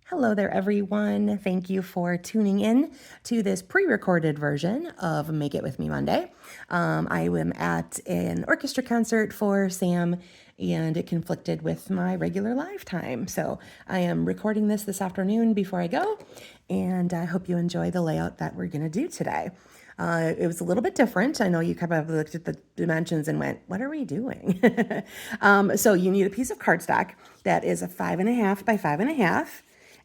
Hello there, everyone. Thank you for tuning in to this pre-recorded version of Make It With Me Monday. I am at an orchestra concert for Sam, and it conflicted with my regular live time. So I am recording this afternoon before I go, and I hope you enjoy the layout that we're going to do today. It was a little bit different. I know you kind of looked at the dimensions and went, what are we doing? So you need a piece of cardstock that is a 5.5 by 5.5,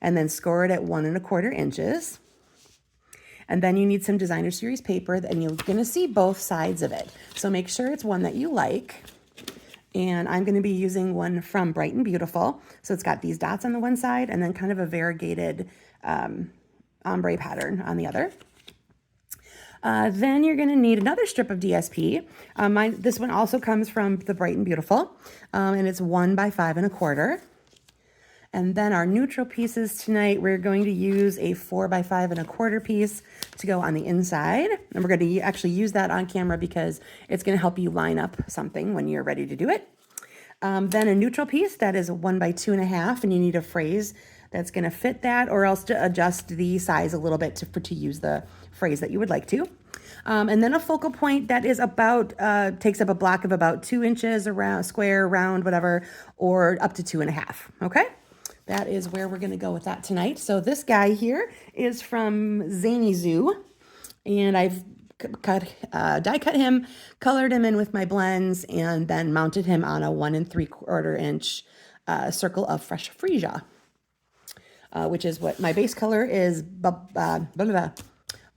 and then score it at 1.25 inches. And then you need some designer series paper, and you're gonna see both sides of it. So make sure it's one that you like. And I'm gonna be using one from Bright and Beautiful. So it's got these dots on the one side and then kind of a variegated ombre pattern on the other. Then you're going to need another strip of DSP. This one also comes from the Bright and Beautiful, and it's 1 by 5.25. And then our neutral pieces tonight, we're going to use a 4 by 5.25 piece to go on the inside. And we're going to actually use that on camera because it's going to help you line up something when you're ready to do it. Then a neutral piece that is 1 by 2.5, and you need a phrase that's going to fit that, or else to adjust the size a little bit to use the phrase that you would like to. And then a focal point that is about, takes up a block of about 2 inches around, square, round, whatever, or up to 2.5, okay? That is where we're going to go with that tonight. So this guy here is from Zany Zoo, and I've die cut him, colored him in with my blends, and then mounted him on a 1 3/4 inch circle of fresh freesia, which is what my base color is.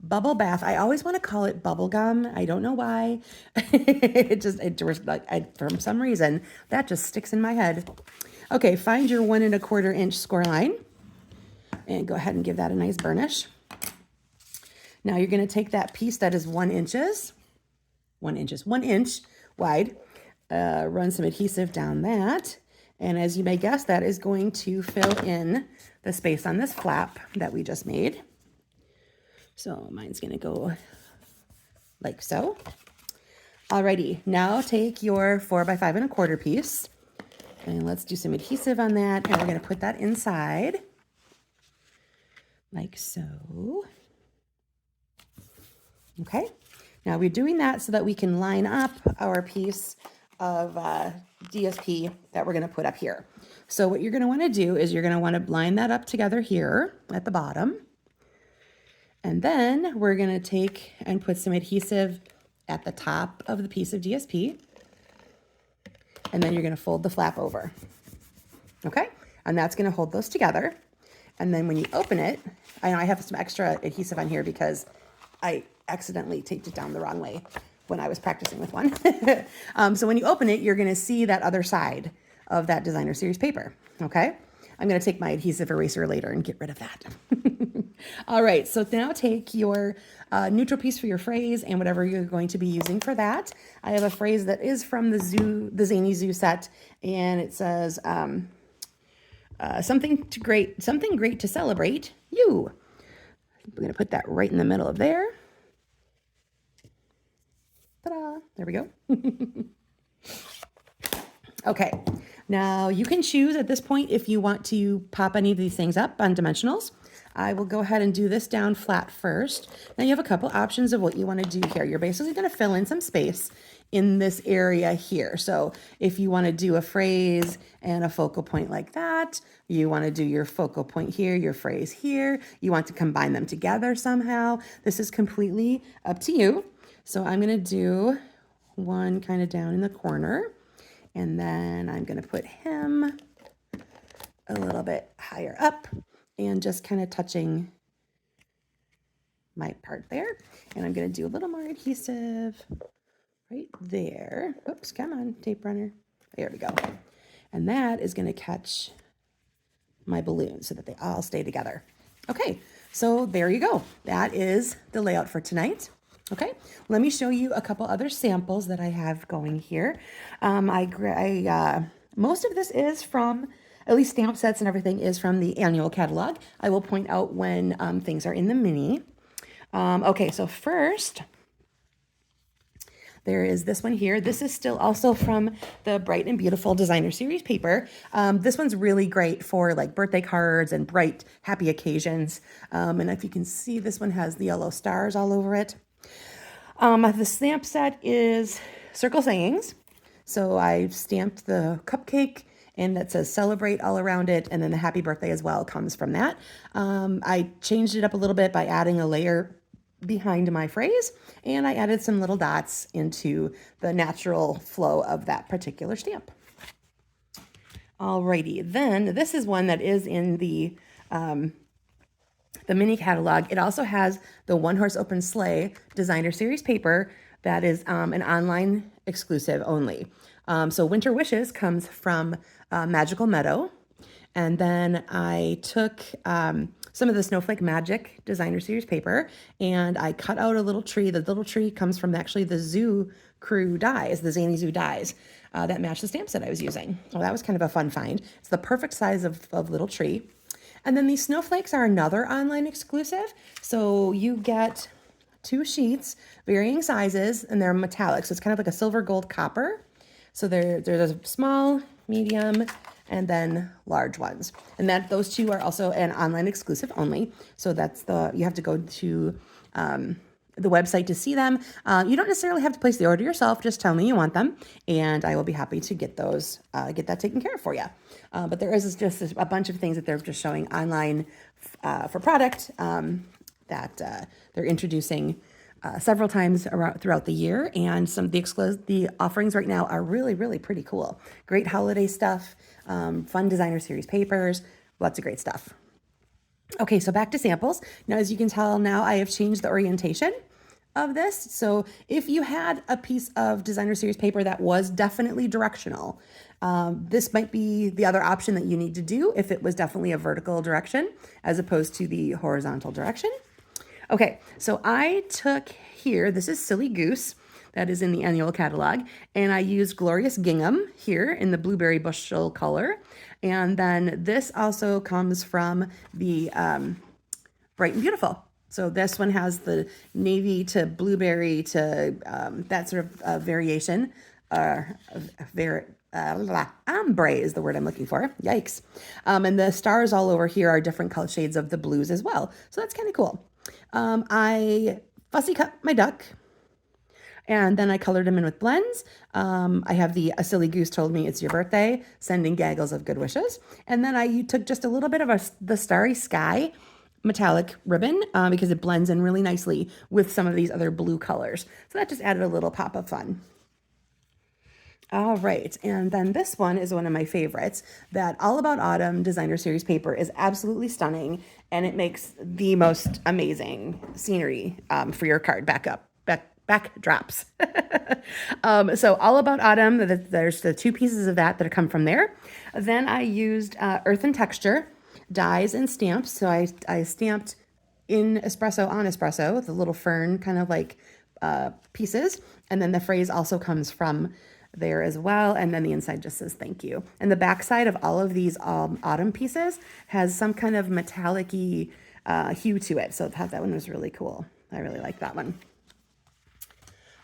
Bubble bath. I always want to call it bubble gum. I don't know why. For some reason that just sticks in my head. Okay, find your 1 1/4 inch score line and go ahead and give that a nice burnish. Now you're going to take that piece that is 1 inch wide, run some adhesive down that, and as you may guess, that is going to fill in the space on this flap that we just made. So mine's going to go like so. Alrighty, now take your 4 by 5.25 piece, and let's do some adhesive on that, and we're going to put that inside like so. Okay, now we're doing that so that we can line up our piece of DSP that we're going to put up here. So what you're going to want to do is you're going to want to line that up together here at the bottom. And then we're going to take and put some adhesive at the top of the piece of DSP. And then you're going to fold the flap over. Okay, and that's going to hold those together. And then when you open it, I have some extra adhesive on here because I accidentally taped it down the wrong way when I was practicing with one. So when you open it, you're going to see that other side of that designer series paper. Okay, I'm going to take my adhesive eraser later and get rid of that. All right, so now take your neutral piece for your phrase and whatever you're going to be using for that. I have a phrase that is from the Zany Zoo set, and it says something great to celebrate you. We're going to put that right in the middle of there. Ta-da! There we go. Okay, now you can choose at this point if you want to pop any of these things up on dimensionals. I will go ahead and do this down flat first. Now you have a couple options of what you want to do here. You're basically going to fill in some space in this area here. So if you want to do a phrase and a focal point like that, you want to do your focal point here, your phrase here, you want to combine them together somehow. This is completely up to you. So I'm going to do one kind of down in the corner, and then I'm going to put him a little bit higher up and just kind of touching my part there. And I'm going to do a little more adhesive right there. Oops, come on, tape runner. There we go. And that is going to catch my balloons so that they all stay together. Okay, so there you go. That is the layout for tonight. Okay, let me show you a couple other samples that I have going here. Most of this is from, at least stamp sets and everything is from the annual catalog. I will point out when things are in the mini. Okay, so first, there is this one here. This is still also from the Bright and Beautiful Designer Series paper. This one's really great for like birthday cards and bright, happy occasions. And if you can see, this one has the yellow stars all over it. The stamp set is circle sayings. So I stamped the cupcake and that says celebrate all around it. And then the happy birthday as well comes from that. I changed it up a little bit by adding a layer behind my phrase, and I added some little dots into the natural flow of that particular stamp. Alrighty, then this is one that is in the mini catalog. It also has the One Horse Open Sleigh Designer Series paper that is an online exclusive only. So Winter Wishes comes from Magical Meadow. And then I took some of the Snowflake Magic Designer Series paper and I cut out a little tree. The little tree comes from actually the Zoo Crew dies, the Zany Zoo dies that match the stamp set I was using. Well, that was kind of a fun find. It's the perfect size of little tree. And then these snowflakes are another online exclusive. So you get 2 sheets, varying sizes, and they're metallic. So it's kind of like a silver, gold, copper. So there's a small, medium, and then large ones. And that those 2 are also an online exclusive only. So that's you have to go to the website to see them. You don't necessarily have to place the order yourself. Just tell me you want them, and I will be happy to get that taken care of for you. But there is just a bunch of things that they're just showing online for product that they're introducing several times throughout the year, and some of the offerings right now are really, really pretty cool. Great holiday stuff, fun designer series papers, lots of great stuff. Okay, so back to samples. Now, as you can tell now, I have changed the orientation of this. So if you had a piece of designer series paper that was definitely directional, this might be the other option that you need to do if it was definitely a vertical direction as opposed to the horizontal direction. Okay, so I took here, this is Silly Goose, that is in the annual catalog, and I used Glorious Gingham here in the blueberry bushel color. And then this also comes from the Bright and Beautiful. So this one has the navy to blueberry to that sort of variation. Ombre is the word I'm looking for. Yikes. And the stars all over here are different color shades of the blues as well. So that's kind of cool. I fussy cut my duck, and then I colored him in with blends. I have A Silly Goose Told Me It's Your Birthday, sending gaggles of good wishes. And then I took just a little bit of the Starry Sky metallic ribbon because it blends in really nicely with some of these other blue colors. So that just added a little pop of fun. All right, and then this one is one of my favorites. That All About Autumn Designer Series paper is absolutely stunning, and it makes the most amazing scenery for your card backdrops. So All About Autumn, there's the 2 pieces of that come from there. Then I used Earth and Texture dies and stamps. So I stamped in espresso on espresso with a little fern kind of like pieces, and then the phrase also comes from there as well, and then the inside just says thank you. And the back side of all of these autumn pieces has some kind of metallic-y hue to it, so that one was really cool. I really like that one.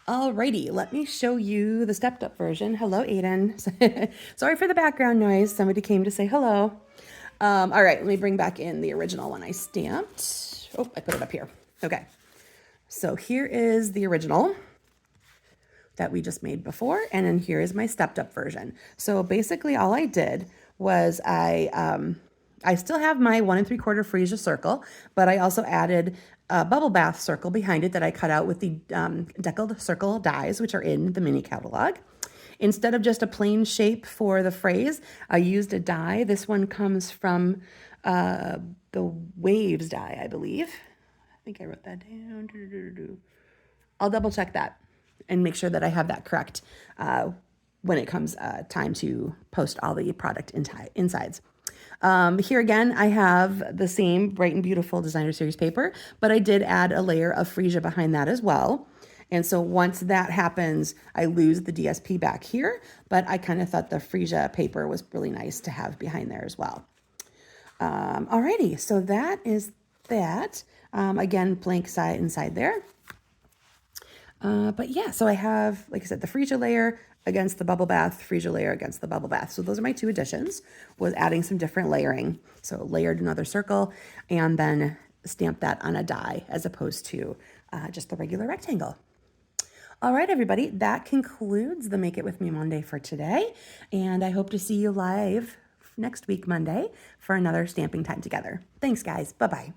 Alrighty, let me show you the stepped up version. Hello, Aiden. Sorry for the background noise. Somebody came to say hello. All right, let me bring back in the original one I stamped. Oh, I put it up here. Okay, so here is the original that we just made before, and then here is my stepped up version. So basically all I did was I still have my 1 3/4 freesia circle, but I also added a bubble bath circle behind it that I cut out with the deckled circle dies, which are in the mini catalog. Instead of just a plain shape for the phrase, I used a die. This one comes from the Waves die, I believe. I think I wrote that down. I'll double check that and make sure that I have that correct when it comes time to post all the product insides. Here again, I have the same Bright and Beautiful Designer Series paper, but I did add a layer of freesia behind that as well. And so once that happens, I lose the DSP back here, but I kind of thought the freesia paper was really nice to have behind there as well. Alrighty, so that is that. Again, blank side inside there. But yeah, so I have, like I said, the freesia layer against the bubble bath, freesia layer against the bubble bath. So those are my 2 additions, with adding some different layering. So layered another circle and then stamp that on a die as opposed to just the regular rectangle. All right, everybody, that concludes the Make It With Me Monday for today. And I hope to see you live next week, Monday, for another stamping time together. Thanks, guys. Bye-bye.